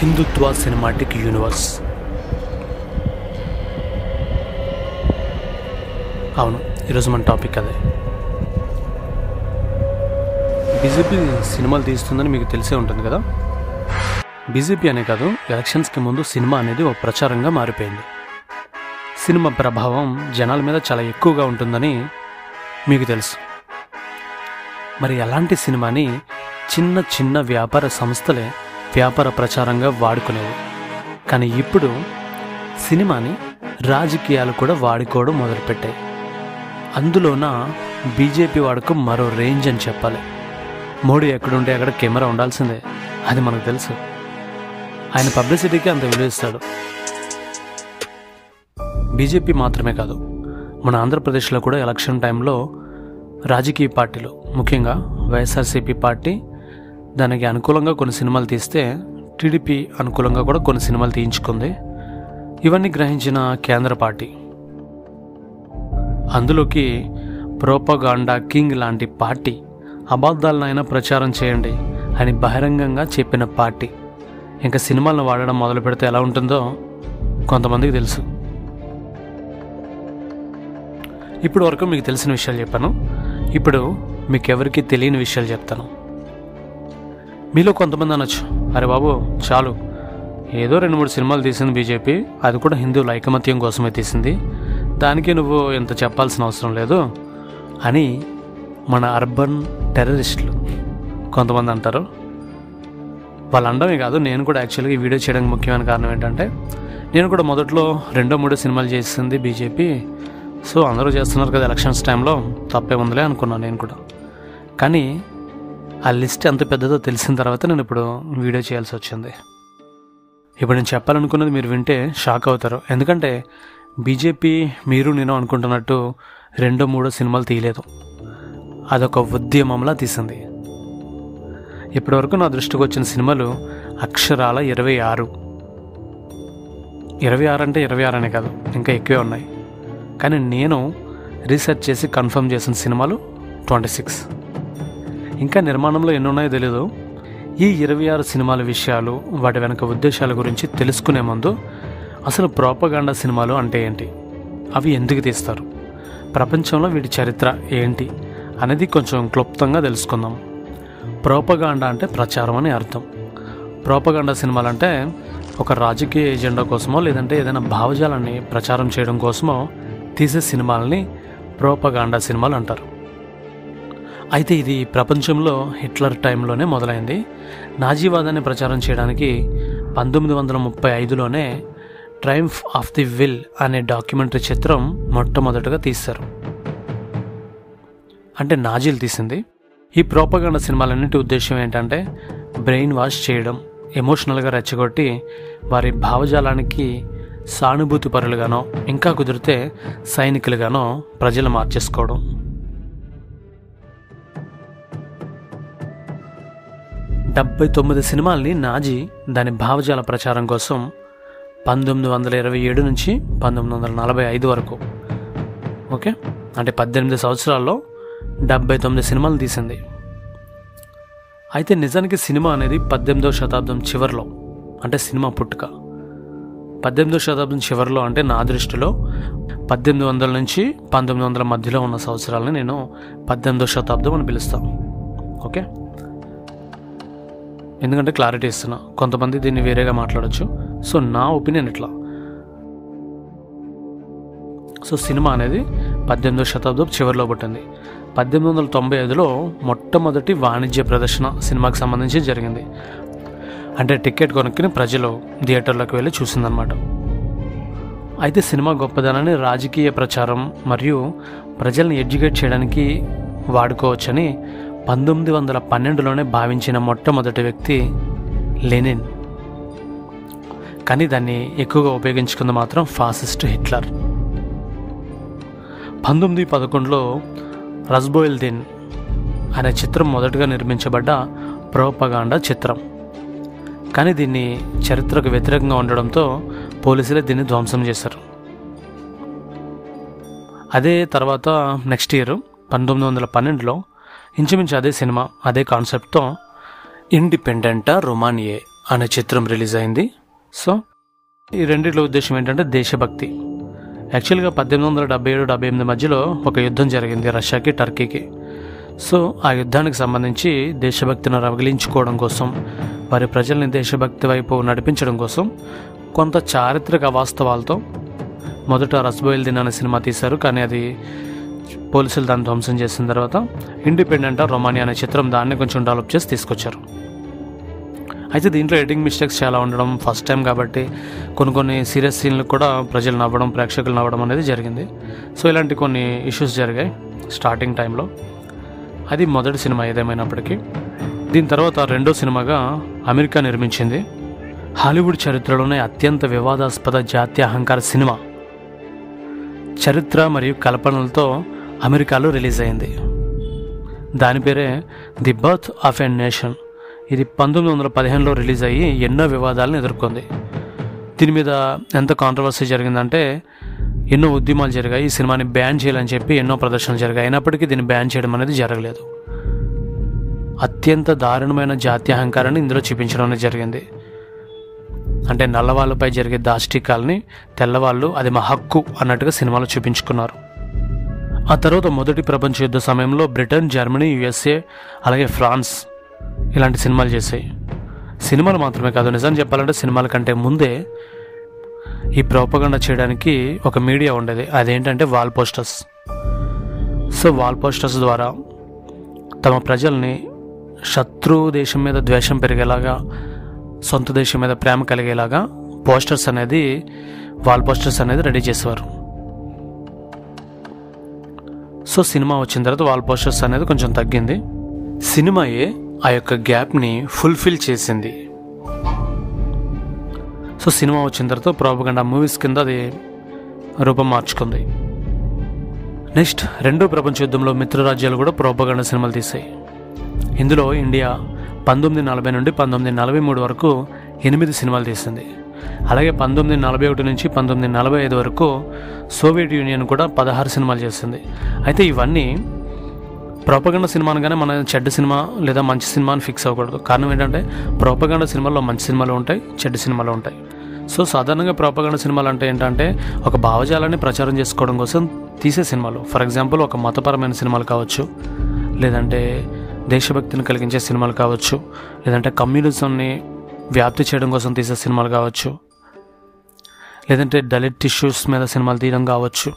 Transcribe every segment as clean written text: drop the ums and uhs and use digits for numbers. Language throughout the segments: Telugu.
హిందుత్వ సినిమాటిక్ యూనివర్స్. అవును, ఈరోజు మన టాపిక్ అదే. బీజేపీ సినిమాలు తీస్తుందని మీకు తెలిసే ఉంటుంది కదా. బీజేపీ అనే కాదు, ఎలక్షన్స్కి ముందు సినిమా అనేది ఒక ప్రచారంగా మారిపోయింది. సినిమా ప్రభావం జనాల మీద చాలా ఎక్కువగా ఉంటుందని మీకు తెలుసు. మరి అలాంటి సినిమాని చిన్న చిన్న వ్యాపార సంస్థలే వ్యాపార ప్రచారంగా వాడుకునేవి. కానీ ఇప్పుడు సినిమాని రాజకీయాలు కూడా వాడుకోవడం మొదలుపెట్టాయి. అందులోన బీజేపీ వాడుకం మరో రేంజ్ అని చెప్పాలి. మోడీ ఎక్కడుంటే అక్కడ కెమెరా ఉండాల్సిందే, అది మనకు తెలుసు. ఆయన పబ్లిసిటీకి అంత విలువ ఇస్తాడు. బీజేపీ మాత్రమే కాదు, మన ఆంధ్రప్రదేశ్లో కూడా ఎలక్షన్ టైంలో రాజకీయ పార్టీలు, ముఖ్యంగా వైఎస్ఆర్సీపీ పార్టీ దానికి అనుకూలంగా కొన్ని సినిమాలు తీస్తే టీడీపీ అనుకూలంగా కూడా కొన్ని సినిమాలు తీయించుకుంది. ఇవన్నీ గ్రహించిన కేంద్ర పార్టీ అందులోకి ప్రోపగాండా కింగ్ లాంటి పార్టీ అబద్ధాలనైనా ప్రచారం చేయండి అని బహిరంగంగా చెప్పిన పార్టీ ఇంకా సినిమాలను వాడడం మొదలు పెడితే ఎలా ఉంటుందో కొంతమందికి తెలుసు. ఇప్పుడు వరకు మీకు తెలిసిన విషయాలు చెప్పాను. ఇప్పుడు మీకెవరికి తెలియని విషయాలు చెప్తాను. మీలో కొంతమంది అనొచ్చు, అరే బాబు చాలు, ఏదో 2-3 సినిమాలు తీసింది బీజేపీ, అది కూడా హిందువుల ఐకమత్యం కోసమే తీసింది, దానికి నువ్వు ఇంత చెప్పాల్సిన అవసరం లేదు అని మన అర్బన్ టెర్రరిస్టులు కొంతమంది అంటారు. వాళ్ళు అనడమే కాదు, నేను కూడా యాక్చువల్గా ఈ వీడియో చేయడానికి ముఖ్యమైన కారణం ఏంటంటే, నేను కూడా మొదట్లో 2-3 సినిమాలు చేసింది బీజేపీ, సో అందరూ చేస్తున్నారు కదా ఎలక్షన్స్ టైంలో, తప్పే ఉందిలే అనుకున్నాను నేను కూడా. కానీ ఆ లిస్ట్ ఎంత పెద్దదో తెలిసిన తర్వాత నేను ఇప్పుడు వీడియో చేయాల్సి వచ్చింది. ఇప్పుడు నేను చెప్పాలనుకున్నది మీరు వింటే షాక్ అవుతారు. ఎందుకంటే బీజేపీ మీరు నేను అనుకుంటున్నట్టు 2-3 సినిమాలు తీయలేదు, అదొక ఉద్యమంలా తీసింది. ఇప్పటివరకు నా దృష్టికి వచ్చిన సినిమాలు అక్షరాల 26. 26 అంటే 26 అనే కాదు, ఇంకా ఎక్కువే ఉన్నాయి. కానీ నేను రీసెర్చ్ చేసి కన్ఫర్మ్ చేసిన సినిమాలు 26. ఇంకా నిర్మాణంలో ఎన్ని ఉన్నాయో తెలీదు. ఈ 26 సినిమాల విషయాలు, వాటి వెనక ఉద్దేశాల గురించి తెలుసుకునే ముందు అసలు ప్రోపగాండా సినిమాలు అంటే ఏంటి, అవి ఎందుకు తీస్తారు, ప్రపంచంలో వీటి చరిత్ర ఏంటి అనేది కొంచెం క్లుప్తంగా తెలుసుకుందాం. ప్రోపగాండా అంటే ప్రచారం అని అర్థం. ప్రోపగాండా సినిమాలు అంటే ఒక రాజకీయ ఎజెండా కోసమో లేదంటే ఏదైనా భావజాలాన్ని ప్రచారం చేయడం కోసమో తీసే సినిమాలని ప్రోపగాండా సినిమాలు అంటారు. అయితే ఇది ప్రపంచంలో హిట్లర్ టైంలోనే మొదలైంది. నాజీవాదాన్ని ప్రచారం చేయడానికి 1935లోనే ట్రయంఫ్ ఆఫ్ ది విల్ అనే డాక్యుమెంటరీ చిత్రం మొట్టమొదటగా తీశారు. అంటే నాజీలు తీసింది. ఈ ప్రోపగాండా సినిమాలన్నింటి ఉద్దేశం ఏంటంటే బ్రెయిన్ వాష్ చేయడం, ఎమోషనల్గా రెచ్చగొట్టి వారి భావజాలానికి సానుభూతి పరులుగానో ఇంకా కుదిరితే సైనికులుగానో ప్రజలు మార్చేసుకోవడం. "79 సినిమాల్ని నాజీ దాని భావజాల ప్రచారం కోసం 1927 నుంచి 1945 వరకు, ఓకే, అంటే 18 సంవత్సరాల్లో 79 సినిమాలు తీసింది. అయితే నిజానికి సినిమా అనేది 18వ శతాబ్దం చివరిలో, అంటే సినిమా పుట్టుక 18వ శతాబ్దం చివరిలో, అంటే నా దృష్టిలో 1800 నుంచి 1900 మధ్యలో ఉన్న సంవత్సరాలని నేను 18వ శతాబ్దం అని పిలుస్తాను. ఓకే, ఎందుకంటే క్లారిటీ ఇస్తున్నా, కొంతమంది దీన్ని వేరేగా మాట్లాడచ్చు. సో నా ఒపీనియన్ ఇట్లా. సో సినిమా అనేది 18వ శతాబ్దం చివరిలో పుట్టింది. 1895లో మొట్టమొదటి వాణిజ్య ప్రదర్శన సినిమాకి సంబంధించి జరిగింది. అంటే టికెట్ కొనుక్కుని ప్రజలు థియేటర్లోకి వెళ్ళి చూసిందనమాట. అయితే సినిమా గొప్పదనాన్ని రాజకీయ ప్రచారం మరియు ప్రజల్ని ఎడ్యుకేట్ చేయడానికి వాడుకోవచ్చని 1912లోనే భావించిన మొట్టమొదటి వ్యక్తి లెనిన్. కానీ దాన్ని ఎక్కువగా ఉపయోగించుకుంది మాత్రం ఫాసిస్ట్ హిట్లర్. 1911లో రస్బోయిల్దిన్ అనే చిత్రం మొదటగా నిర్మించబడ్డ ప్రోపగాండా చిత్రం. కానీ దీన్ని చరిత్రకు వ్యతిరేకంగా ఉండడంతో పోలీసులే దీన్ని ధ్వంసం చేశారు. అదే తర్వాత నెక్స్ట్ ఇయర్ 1912లో ఇంచుమించు అదే సినిమా, అదే కాన్సెప్ట్తో ఇండిపెండెంటా రొమానియే అనే చిత్రం రిలీజ్ అయింది. సో ఈ రెండిట్లో ఉద్దేశం ఏంటంటే దేశభక్తి. యాక్చువల్గా 1877-78 మధ్యలో ఒక యుద్ధం జరిగింది రష్యాకి టర్కీకి. సో ఆ యుద్ధానికి సంబంధించి దేశభక్తిని రగిలించుకోవడం కోసం, వారి ప్రజల్ని దేశభక్తి వైపు నడిపించడం కోసం కొంత చారిత్రక వాస్తవాలతో మొదట రస్బోయిల్ దిన్ అనే సినిమా తీశారు. కానీ అది పోలీసులు దాన్ని ధ్వంసం చేసిన తర్వాత ఇండిపెండెంట్ రొమానియా అనే చిత్రం దాన్ని కొంచెం డెవలప్ చేసి తీసుకొచ్చారు. అయితే దీంట్లో ఎడిటింగ్ మిస్టేక్స్ చాలా ఉండడం, ఫస్ట్ టైం కాబట్టి కొన్ని సీరియస్ సీన్లు కూడా ప్రజలు నవ్వడం, ప్రేక్షకులు నవ్వడం అనేది జరిగింది. సో ఇలాంటి కొన్ని ఇష్యూస్ జరిగాయి స్టార్టింగ్ టైంలో. అది మొదటి సినిమా ఏదేమైనప్పటికీ. దీని తర్వాత రెండో సినిమాగా అమెరికా నిర్మించింది హాలీవుడ్ చరిత్రలోనే అత్యంత వివాదాస్పద జాతీయ అహంకార సినిమా, చరిత్ర మరియు కల్పనలతో అమెరికాలో రిలీజ్ అయింది. దాని పేరే the birth of a nation. ఇది 1915లో రిలీజ్ అయ్యి ఎన్నో వివాదాలను ఎదుర్కొంది. దీని మీద ఎంత కాంట్రవర్సీ జరిగిందంటే ఎన్నో ఉద్యమాలు జరిగాయి. ఈ సినిమాని బ్యాన్ చేయాలని చెప్పి ఎన్నో ప్రదర్శనలు జరిగాయి. అయినప్పటికీ దీన్ని బ్యాన్ చేయడం అనేది జరగలేదు. అత్యంత దారుణమైన జాతీయ అహంకారాన్ని ఇందులో చూపించడం అనేది జరిగింది. అంటే నల్లవాళ్ళపై జరిగే దాష్టికాల్ని తెల్లవాళ్ళు అది మా హక్కు అన్నట్టుగా సినిమాలో చూపించుకున్నారు. ఆ తర్వాత మొదటి ప్రపంచ యుద్ధ సమయంలో బ్రిటన్, జర్మనీ, యుఎస్ఏ అలాగే ఫ్రాన్స్ ఇలాంటి సినిమాలు చేశాయి. సినిమాలు మాత్రమే కాదు, నిజం చెప్పాలంటే సినిమాల కంటే ముందే ఈ ప్రోపగండా చేయడానికి ఒక మీడియా ఉండేది. అదేంటంటే wall posters. So wall posters ద్వారా తమ ప్రజల్ని శత్రు దేశం మీద ద్వేషం పెరిగేలాగా, సొంత దేశం మీద ప్రేమ కలిగేలాగా వాల్ పోస్టర్స్ అనేది రెడీ చేసేవారు. సో సినిమా వచ్చిన తర్వాత వాల్ పోస్టర్స్ అనేది కొంచెం తగ్గింది. సినిమాయే ఆ యొక్క గ్యాప్ని ఫుల్ఫిల్ చేసింది. సో సినిమా వచ్చిన తర్వాత ప్రోపగండా మూవీస్ కింద అది రూపం మార్చుకుంది. నెక్స్ట్ రెండో ప్రపంచ యుద్ధంలో మిత్రరాజ్యాలు కూడా ప్రోపగండా సినిమాలు తీసాయి. ఇందులో ఇండియా 1940 నుండి 1943 వరకు 8 సినిమాలు తీసింది. అలాగే 1941 నుంచి 1945 వరకు సోవియట్ యూనియన్ కూడా 16 సినిమాలు చేసింది. అయితే ఇవన్నీ ప్రోపగండా సినిమా అనగానే మన చెడ్డ సినిమా లేదా మంచి సినిమా అని ఫిక్స్ అవ్వకూడదు. కారణం ఏంటంటే ప్రోపగండా సినిమాల్లో మంచి సినిమాలు ఉంటాయి, చెడ్డ సినిమాలు ఉంటాయి. సో సాధారణంగా ప్రోపగండా సినిమాలు అంటే ఏంటంటే ఒక భావజాలాన్ని ప్రచారం చేసుకోవడం కోసం తీసే సినిమాలు. ఫర్ ఎగ్జాంపుల్ ఒక మతపరమైన సినిమాలు కావచ్చు, లేదంటే దేశభక్తిని కలిగించే సినిమాలు కావచ్చు, లేదంటే కమ్యూనిజంని వ్యాప్తి చేయడం కోసం తీసే సినిమాలు కావచ్చు, లేదంటే దళిత్ ఇష్యూస్ మీద సినిమాలు తీయడం కావచ్చు,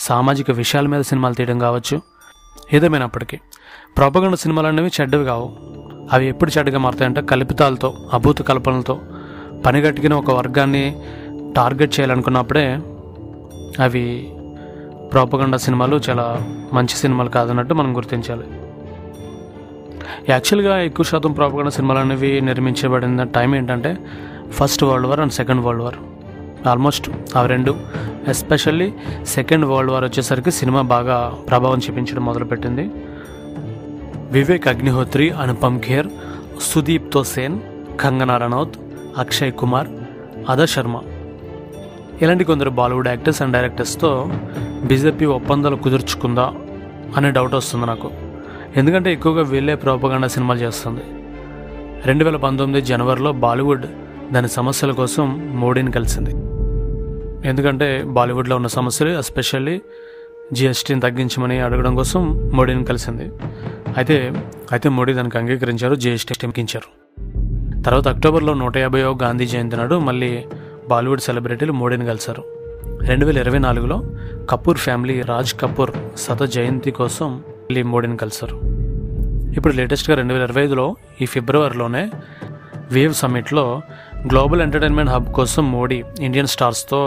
సామాజిక విషయాల మీద సినిమాలు తీయడం కావచ్చు. ఏదేమైనప్పటికీ ప్రోపగండా సినిమాలు అనేవి చెడ్డవి కావు. అవి ఎప్పుడు చెడ్డగా మారుతాయంటే కల్పితాలతో, అభూత కల్పనలతో పనిగట్టుకుని ఒక వర్గాన్ని టార్గెట్ చేయాలనుకున్నప్పుడే అవి ప్రోపగండా సినిమాలు చాలా మంచి సినిమాలు కాదన్నట్టు మనం గుర్తించాలి. యాక్చువల్గా ఎక్కువ శాతం ప్రోపగండా సినిమాలు అనేవి నిర్మించబడిన టైం ఏంటంటే first world war and second world war. Almost అవి రెండు, ఎస్పెషల్లీ సెకండ్ వరల్డ్ వార్ వచ్చేసరికి సినిమా బాగా ప్రభావం చూపించడం మొదలుపెట్టింది. వివేక్ అగ్నిహోత్రి, అనుపమ్ ఖేర్, సుదీప్ తోసేన్, కంగనా రనౌత్, అక్షయ్ కుమార్, అదర్ శర్మ ఇలాంటి కొందరు బాలీవుడ్ యాక్టర్స్ అండ్ డైరెక్టర్స్తో బీజేపీ ఒప్పందాలు కుదుర్చుకుందా అనే డౌట్ వస్తుంది నాకు. ఎందుకంటే ఎక్కువగా వీళ్ళే ప్రోపగండా సినిమాలు చేస్తుంది. 2019 జనవరిలో బాలీవుడ్ దాని సమస్యల కోసం మోడీని కలిసింది. ఎందుకంటే బాలీవుడ్లో ఉన్న సమస్యలు ఎస్పెషల్లీ జిఎస్టీని తగ్గించమని అడగడం కోసం మోడీని కలిసింది. అయితే మోడీ దానికి అంగీకరించారు, జిఎస్టీ తగ్గించారు. తర్వాత అక్టోబర్లో 150వ గాంధీ జయంతి నాడు మళ్ళీ బాలీవుడ్ సెలబ్రిటీలు మోడీని కలిశారు. 2024లో కపూర్ ఫ్యామిలీ రాజ్ కపూర్ జయంతి కోసం మళ్ళీ మోడీని కలిశారు. ఇప్పుడు లేటెస్ట్గా 2025లో ఈ ఫిబ్రవరిలోనే వేవ్ సమ్మిట్లో గ్లోబల్ ఎంటర్టైన్మెంట్ హబ్ కోసం మోడీ ఇండియన్ స్టార్స్తో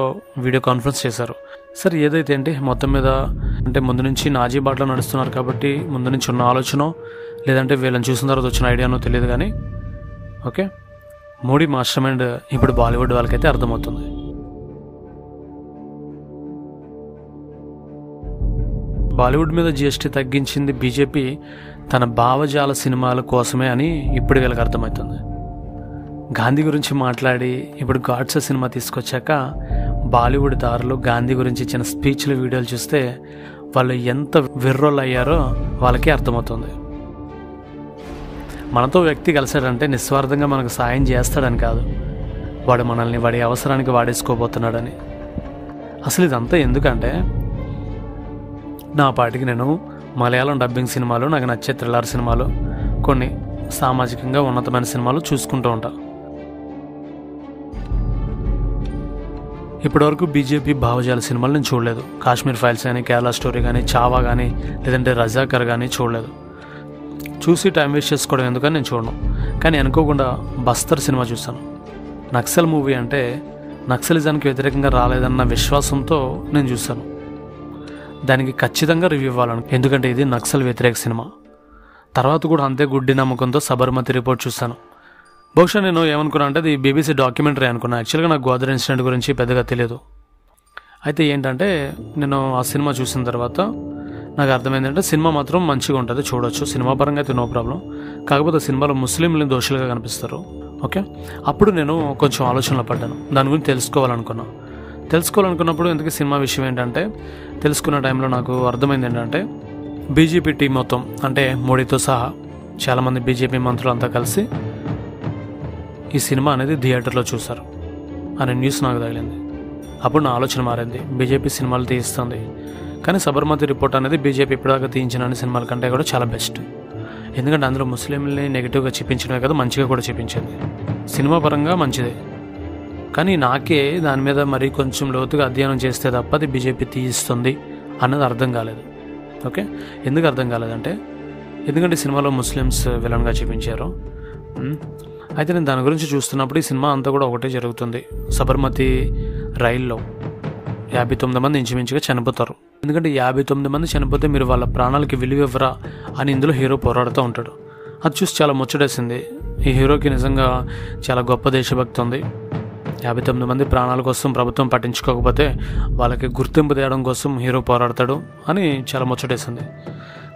వీడియో కాన్ఫరెన్స్ చేశారు. సరే ఏదైతే ఏంటి మొత్తం మీద అంటే ముందు నుంచి నాజీ బాటలో నడుస్తున్నారు కాబట్టి ముందు నుంచి ఉన్న ఆలోచన లేదంటే వీళ్ళని చూసిన తర్వాత వచ్చిన ఐడియానో తెలియదు, కానీ ఓకే మోడీ మాస్టర్ మైండ్ ఇప్పుడు బాలీవుడ్ వాళ్ళకైతే అర్థమవుతుంది. బాలీవుడ్ మీద జిఎస్టీ తగ్గించింది బీజేపీ తన భావజాల సినిమాల కోసమే అని ఇప్పుడు వీళ్ళకి అర్థమవుతుంది. గాంధీ గురించి మాట్లాడి ఇప్పుడు గాడ్సే సినిమా తీసుకొచ్చాక బాలీవుడ్ దారులు గాంధీ గురించి ఇచ్చిన స్పీచ్లు వీడియోలు చూస్తే వాళ్ళు ఎంత విర్రోళ్ళు అయ్యారో వాళ్ళకే అర్థమవుతుంది. మనతో వ్యక్తి కలిసాడంటే నిస్వార్థంగా మనకు సాయం చేస్తాడని కాదు, వాడు మనల్ని వాడి అవసరానికి వాడేసుకోబోతున్నాడని. అసలు ఇదంతా ఎందుకంటే నా పాటికి నేను మలయాళం డబ్బింగ్ సినిమాలు, నాకు నచ్చే థ్రిల్లర్ సినిమాలు, కొన్ని సామాజికంగా ఉన్నతమైన సినిమాలు చూసుకుంటూ ఉంటా. ఇప్పటివరకు బీజేపీ భావజాల సినిమాలు నేను చూడలేదు. కాశ్మీర్ ఫైల్స్ కానీ, కేరళ స్టోరీ కానీ, చావా కానీ, లేదంటే రజాకర్ కానీ చూడలేదు. చూసి టైం వేస్ట్ చేసుకోవడం ఎందుకని నేను చూడను. కానీ అనుకోకుండా బస్తర్ సినిమా చూశాను. నక్సల్ మూవీ అంటే నక్సలిజానికి వ్యతిరేకంగా రాలేదన్న విశ్వాసంతో నేను చూశాను. దానికి ఖచ్చితంగా రివ్యూ ఇవ్వాలను, ఎందుకంటే ఇది నక్సల్ వ్యతిరేక సినిమా. తర్వాత కూడా అంతే గుడ్డి నమ్మకంతో సబర్మతి రిపోర్ట్ చూశాను. బహుశా నేను ఏమనుకున్నా అంటే అది బీబీసీ డాక్యుమెంటరీ అనుకున్నా. యాక్చువల్గా నాకు గోద్రా ఇన్సిడెంట్ గురించి పెద్దగా తెలియదు. అయితే ఏంటంటే నేను ఆ సినిమా చూసిన తర్వాత నాకు అర్థమైందంటే సినిమా మాత్రం మంచిగా ఉంటుంది, చూడొచ్చు. సినిమా పరంగా అయితే నో ప్రాబ్లం. కాకపోతే సినిమాలో ముస్లింలని దోషులుగా కనిపిస్తారు. ఓకే, అప్పుడు నేను కొంచెం ఆలోచనలో పడ్డాను. దాని గురించి తెలుసుకోవాలనుకున్నప్పుడు ఎందుకు సినిమా విషయం ఏంటంటే తెలుసుకున్న టైంలో నాకు అర్థమైంది ఏంటంటే బీజేపీ టీం మొత్తం, అంటే మోడీతో సహా చాలామంది బీజేపీ మంత్రులు అంతా కలిసి ఈ సినిమా అనేది థియేటర్లో చూశారు అనే న్యూస్ నాకు తగిలింది. అప్పుడు నా ఆలోచన మారింది. బీజేపీ సినిమాలు తీస్తుంది, కానీ సబర్మతి రిపోర్ట్ అనేది బీజేపీ ఇప్పటిదాకా తీయించిన అన్ని సినిమాల కంటే కూడా చాలా బెస్ట్. ఎందుకంటే అందులో ముస్లింలని నెగిటివ్గా చూపించడమే కదా, మంచిగా కూడా చూపించింది. సినిమా పరంగా మంచిదే, కానీ నాకే దాని మీద మరీ కొంచెం లోతుగా అధ్యయనం చేస్తే తప్ప అది బీజేపీ తీయిస్తుంది అన్నది అర్థం కాలేదు. ఓకే, ఎందుకు అర్థం కాలేదంటే ఎందుకంటే సినిమాలో ముస్లిమ్స్ విలన్గా చూపించారు. అయితే నేను దాని గురించి చూస్తున్నప్పుడు ఈ సినిమా అంతా కూడా ఒకటే జరుగుతుంది. సబర్మతి రైల్లో 59 మంది ఇంచుమించుగా చనిపోతారు. ఎందుకంటే 59 మంది చనిపోతే మీరు వాళ్ళ ప్రాణాలకి విలువ ఇవ్వరా అని ఇందులో హీరో పోరాడుతూ ఉంటాడు. అది చూసి చాలా ముచ్చటేసింది. ఈ హీరోకి నిజంగా చాలా గొప్ప దేశభక్తి ఉంది. 59 మంది ప్రాణాల కోసం ప్రభుత్వం పట్టించుకోకపోతే వాళ్ళకి గుర్తింపు తేయడం కోసం హీరో పోరాడతాడు అని చాలా ముచ్చటేసింది.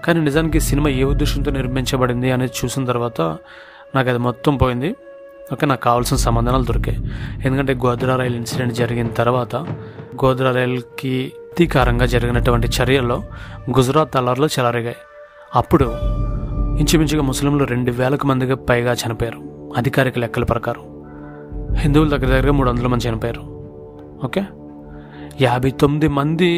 కానీ నిజానికి సినిమా ఏ ఉద్దేశంతో నిర్మించబడింది అనేది చూసిన తర్వాత నాకు అది మొత్తం పోయింది. ఓకే, నాకు కావాల్సిన సమాధానాలు దొరికాయి. ఎందుకంటే గోద్రా రైల్ ఇన్సిడెంట్ జరిగిన తర్వాత గోద్రా రైల్కి ప్రతీకారంగా జరిగినటువంటి చర్యల్లో గుజరాత్ తలార్లో చెలరేగాయి. అప్పుడు ఇంచుమించుగా ముస్లింలు 2,000 మందికి పైగా చనిపోయారు అధికారిక లెక్కల ప్రకారం. హిందువుల దగ్గరగా 300 మంది చనిపోయారు. ఓకే, 59 మంది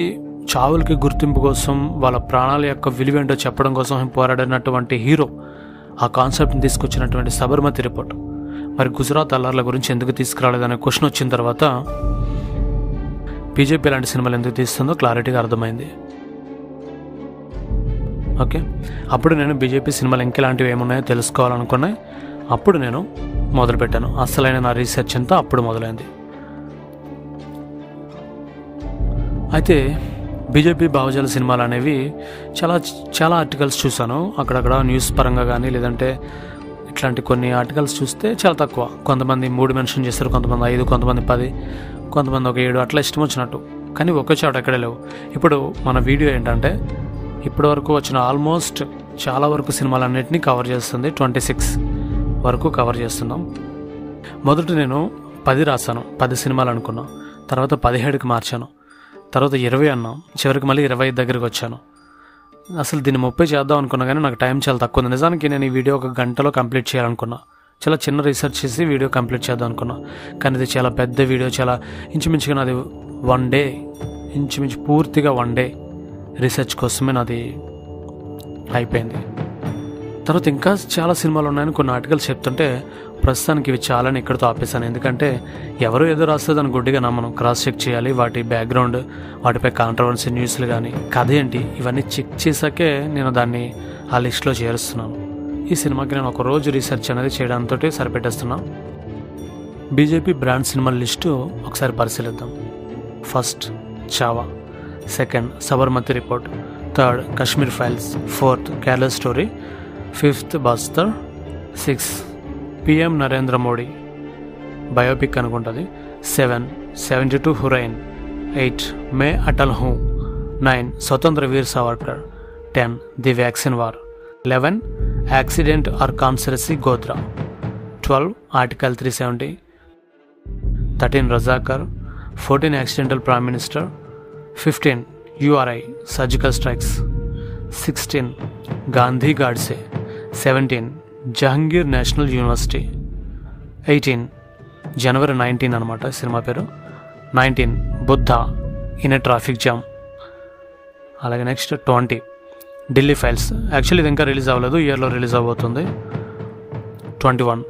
చావులకి గుర్తింపు కోసం, వాళ్ళ ప్రాణాల యొక్క విలువేంటో చెప్పడం కోసం పోరాడినటువంటి హీరో ఆ కాన్సెప్ట్ని తీసుకొచ్చినటువంటి సబర్మతి రిపోర్ట్ మరి గుజరాత్ అల్లర్ల గురించి ఎందుకు తీసుకురాలేదనే క్వశ్చన్ వచ్చిన తర్వాత బీజేపీ లాంటి సినిమాలు ఎందుకు తీస్తుందో క్లారిటీగా అర్థమైంది. ఓకే, అప్పుడు నేను బీజేపీ సినిమాలు ఇంకెలాంటివి ఏమున్నాయో తెలుసుకోవాలనుకున్నాయి. అప్పుడు నేను మొదలుపెట్టాను. అసలైన నా రీసెర్చ్ అంతా అప్పుడు మొదలైంది. అయితే బీజేపీ భావజాల సినిమాలు అనేవి చాలా ఆర్టికల్స్ చూశాను. అక్కడక్కడ న్యూస్ పరంగా కానీ లేదంటే ఇట్లాంటి కొన్ని ఆర్టికల్స్ చూస్తే చాలా తక్కువ. కొంతమంది 3 మెన్షన్ చేస్తారు, కొంతమంది 5, కొంతమంది 10, కొంతమంది ఒక 7, అట్లా ఇష్టం వచ్చినట్టు. కానీ ఒకే చోట ఎక్కడే లేవు. ఇప్పుడు మన వీడియో ఏంటంటే ఇప్పటి వరకు వచ్చిన ఆల్మోస్ట్ చాలా వరకు సినిమాలన్నింటినీ కవర్ చేస్తుంది. 26 వరకు కవర్ చేస్తున్నాం. మొదట నేను 10 రాశాను, 10 సినిమాలు అనుకున్నా. తర్వాత 17కి మార్చాను, తర్వాత 20 అన్నాం, చివరికి మళ్ళీ 25 దగ్గరికి వచ్చాను. అసలు దీన్ని 30 చేద్దాం అనుకున్నా, కానీ నాకు టైం చాలా తక్కువ ఉంది. నిజానికి నేను ఈ వీడియో 1 గంటలో కంప్లీట్ చేయాలనుకున్నా. చాలా చిన్న రీసెర్చ్ చేసి వీడియో కంప్లీట్ చేద్దాం అనుకున్నా. కానీ ఇది చాలా పెద్ద వీడియో, చాలా ఇంచుమించుగా నాది 1 డే, ఇంచుమించు పూర్తిగా 1 డే రీసెర్చ్ కోసమే నాది అయిపోయింది. తర్వాత ఇంకా చాలా సినిమాలు ఉన్నాయని కొన్ని ఆర్టికల్స్ చెప్తుంటే ప్రస్తుతానికి ఇవి చాలని ఇక్కడితో ఆపేశాను. ఎందుకంటే ఎవరో ఏదో రాస్తే దాన్ని గుడ్డిగా నమ్మను, క్రాస్ చెక్ చేయాలి. వాటి బ్యాక్గ్రౌండ్, వాటిపై కాంట్రవర్సీ న్యూస్లు కానీ, కథ ఏంటి, ఇవన్నీ చెక్ చేశాకే నేను దాన్ని ఆ లిస్ట్లో చేరుస్తున్నాను. ఈ సినిమాకి నేను 1 రోజు రీసెర్చ్ అనేది చేయడంతో సరిపెట్టేస్తున్నాను. బీజేపీ బ్రాండ్ సినిమాల లిస్టు ఒకసారి పరిశీలిద్దాం. First Chhaava, second Sabarmati report, third Kashmir files, fourth Kerala story, 5th Bastar, 6 PM Narendra Modi biopic అనుకుంటుంది, 7 72 హురైన్, 8 మే Atal Hoon, 9 Swatantra Veer Savarkar, 10 the vaccine war, 11 accident or conspiracy Godhra, 12 article 370, 13 Razakar, 14 accidental prime minister, 15 URI surgical strikes, 16 Gandhi Godse, 17 Jahangir national university. 18 జనవరి 19 అనమాట సినిమా పేరు. 19 Buddha in a traffic jam. అలాగే నెక్స్ట్ 20 ఢిల్లీ ఫైల్స్. యాక్చువల్లీ ఇది ఇంకా రిలీజ్ అవ్వలేదు, ఇయర్లో రిలీజ్ అవబోతుంది. 21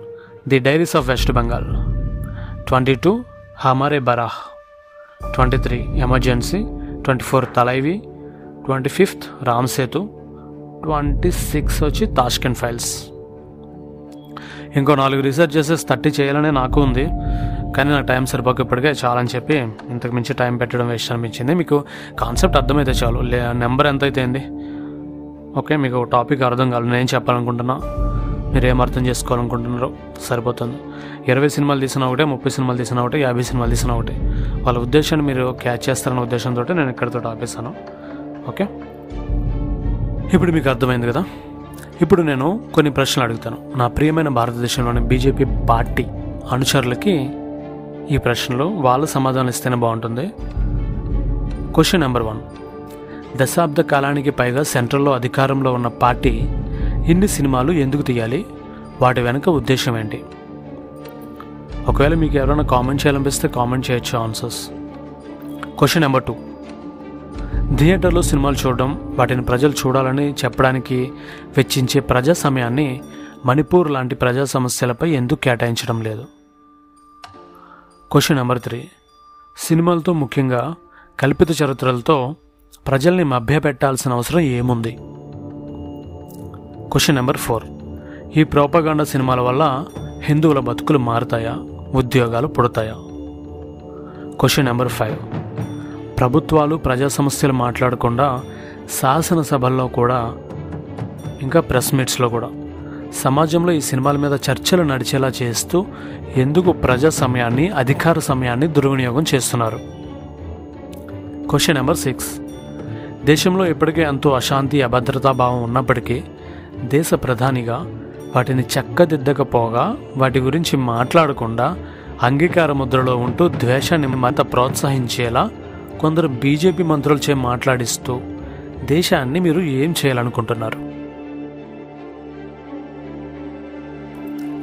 the diaries of West Bengal. 22 Hamare Baarah. 23 emergency. 24 Thalaivi. 25 Ram Setu. 26 వచ్చి తాష్కెంట్ ఫైల్స్. ఇంకో 4 రీసెర్చ్ చేసేసి 30 చేయాలనే నాకు ఉంది, కానీ నాకు టైం సరిపోక ఇప్పటికే చాలా అని చెప్పి ఇంతకు మించి టైం పెట్టడం వేస్ట్ అనిపించింది. మీకు కాన్సెప్ట్ అర్థమైతే చాలు, నెంబర్ ఎంత అయితే ఏంది. ఓకే, మీకు టాపిక్ అర్థం కాదు, నేను చెప్పాలనుకుంటున్నా, మీరు ఏం అర్థం చేసుకోవాలనుకుంటున్నారో సరిపోతుంది. 20 సినిమాలు తీసిన ఒకటే, 30 సినిమాలు తీసిన ఒకటే, 50 సినిమాలు తీసిన ఒకటే. వాళ్ళ ఉద్దేశాన్ని మీరు క్యాచ్ చేస్తారన్న ఉద్దేశంతో నేను ఇక్కడితో ఆపేస్తాను. ఓకే, ఇప్పుడు మీకు అర్థమైంది కదా. ఇప్పుడు నేను కొన్ని ప్రశ్నలు అడుగుతాను. నా ప్రియమైన భారతదేశంలోని బీజేపీ పార్టీ అనుచరులకి ఈ ప్రశ్నలు వాళ్ళు సమాధానం ఇస్తేనే బాగుంటుంది. Question number 1. దశాబ్ద కాలానికి పైగా సెంట్రల్లో అధికారంలో ఉన్న పార్టీ ఇన్ని సినిమాలు ఎందుకు తీయాలి? వాటి వెనుక ఉద్దేశం ఏంటి? ఒకవేళ మీకు ఎవరైనా కామెంట్ చేయాలనిపిస్తే కామెంట్ చేయొచ్చు ఆన్సర్స్. Question number 2. థియేటర్లో సినిమాలు చూడడం, వాటిని ప్రజలు చూడాలని చెప్పడానికి వెచ్చించే ప్రజా సమయాన్ని మణిపూర్ లాంటి ప్రజా సమస్యలపై ఎందుకు కేటాయించడం లేదు? Question number 3. సినిమాలతో, ముఖ్యంగా కల్పిత చరిత్రలతో ప్రజల్ని మభ్యపెట్టాల్సిన అవసరం ఏముంది? Question number 4. ఈ ప్రోపగాండా సినిమాల వల్ల హిందువుల బతుకులు మారుతాయా, ఉద్యోగాలు పుడతాయా? Question number 5. ప్రభుత్వాలు ప్రజా సమస్యలు మాట్లాడకుండా శాసనసభల్లో కూడా, ఇంకా ప్రెస్ మీట్స్లో కూడా సమాజంలో ఈ సినిమాల మీద చర్చలు నడిచేలా చేస్తూ ఎందుకు ప్రజా సమయాన్ని, అధికార సమయాన్ని దుర్వినియోగం చేస్తున్నారు? Question number 6. దేశంలో ఇప్పటికే ఎంతో అశాంతి, అభద్రతా భావం ఉన్నప్పటికీ దేశ ప్రధానిగా వాటిని చక్కదిద్దకపోగా, వాటి గురించి మాట్లాడకుండా అంగీకార ముద్రలో ఉంటూ ద్వేషాన్ని మరింత ప్రోత్సహించేలా కొందరు బీజేపీ మంత్రులచే మాట్లాడిస్తూ దేశాన్ని మీరు ఏం చేయాలనుకుంటున్నారు?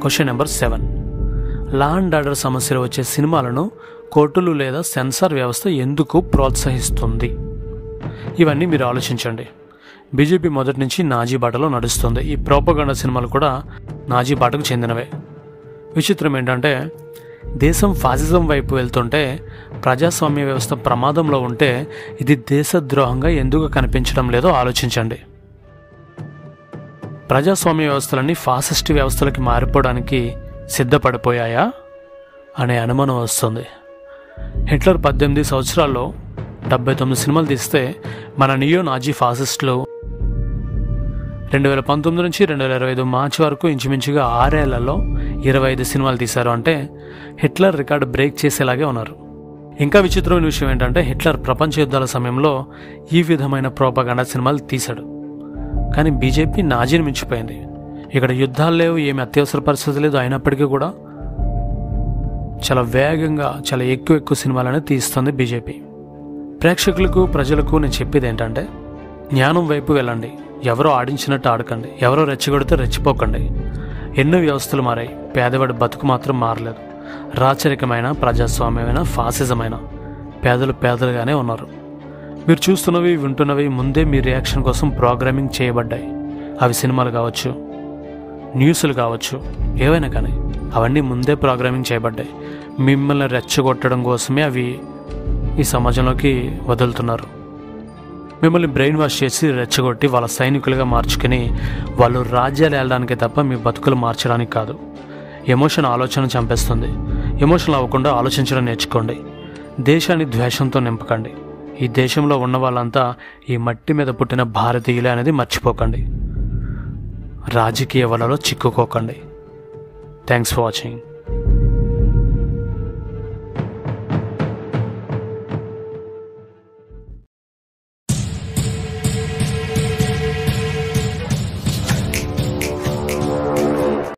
Question number 7. Law and order సమస్యలు వచ్చే సినిమాలను కోర్టులు లేదా సెన్సార్ వ్యవస్థ ఎందుకు ప్రోత్సహిస్తుంది? ఇవన్నీ మీరు ఆలోచించండి. బీజేపీ మొదటి నుంచి నాజీ బాటలో నడుస్తుంది. ఈ ప్రోపగాండా సినిమాలు కూడా నాజీ బాటకు చెందినవే. విచిత్రం ఏంటంటే, దేశం ఫాసిజం వైపు వెళ్తుంటే, ప్రజాస్వామ్య వ్యవస్థ ప్రమాదంలో ఉంటే ఇది దేశద్రోహంగా ఎందుకు కనిపించడం లేదో ఆలోచించండి. ప్రజాస్వామ్య వ్యవస్థలన్నీ ఫాసిస్ట్ వ్యవస్థలకి మారిపోవడానికి సిద్ధపడిపోయాయా అనే అనుమానం వస్తుంది. హిట్లర్ 18 సంవత్సరాల్లో 79 సినిమాలు తీస్తే మన నియో నాజీ ఫాసిస్టులు 2019 నుంచి 2025 మార్చి వరకు ఇంచుమించుగా 6 ఏళ్లలో 25 సినిమాలు తీశారు. అంటే హిట్లర్ రికార్డు బ్రేక్ చేసేలాగే ఉన్నారు. ఇంకా విచిత్రమైన విషయం ఏంటంటే, హిట్లర్ ప్రపంచ యుద్ధాల సమయంలో ఈ విధమైన ప్రోపగాండా సినిమాలు తీశాడు. కానీ బీజేపీ నాజీని మించిపోయింది. ఇక్కడ యుద్ధాలు లేవు, ఏమి అత్యవసర పరిస్థితి లేదు, అయినప్పటికీ కూడా చాలా వేగంగా, చాలా ఎక్కువ సినిమాలనే తీస్తుంది బీజేపీ. ప్రేక్షకులకు, ప్రజలకు నేను చెప్పేది ఏంటంటే, జ్ఞానం వైపు వెళ్ళండి. ఎవరో ఆడించినట్టు ఆడకండి, ఎవరో రెచ్చగొడితే రెచ్చిపోకండి. ఎన్నో వ్యవస్థలు మారాయి, పేదవాడి బతుకు మాత్రం మారలేదు. రాచరికమైన, ప్రజాస్వామ్యమైన, ఫాసిజమైన పేదలు పేదలుగానే ఉన్నారు. మీరు చూస్తున్నవి, వింటున్నవి ముందే మీ రియాక్షన్ కోసం ప్రోగ్రామింగ్ చేయబడ్డాయి. అవి సినిమాలు కావచ్చు, న్యూస్లు కావచ్చు, ఏవైనా కానీ అవన్నీ ముందే ప్రోగ్రామింగ్ చేయబడ్డాయి. మిమ్మల్ని రెచ్చగొట్టడం కోసమే అవి ఈ సమాజంలోకి వదులుతున్నారు. మిమ్మల్ని బ్రెయిన్ వాష్ చేసి రెచ్చగొట్టి వాళ్ళ సైనికులుగా మార్చుకుని వాళ్ళు రాజ్యాలు వెళ్ళడానికి తప్ప మీ బతుకులు మార్చడానికి కాదు. ఎమోషన్ ఆలోచన చంపేస్తుంది. ఎమోషనల్ అవ్వకుండా ఆలోచించడం నేర్చుకోండి. దేశాన్ని ద్వేషంతో నింపకండి. ఈ దేశంలో ఉన్న వాళ్ళంతా ఈ మట్టి మీద పుట్టిన భారతీయులే అనేది మర్చిపోకండి. రాజకీయ వలలో చిక్కుకోకండి. Thanks for watching.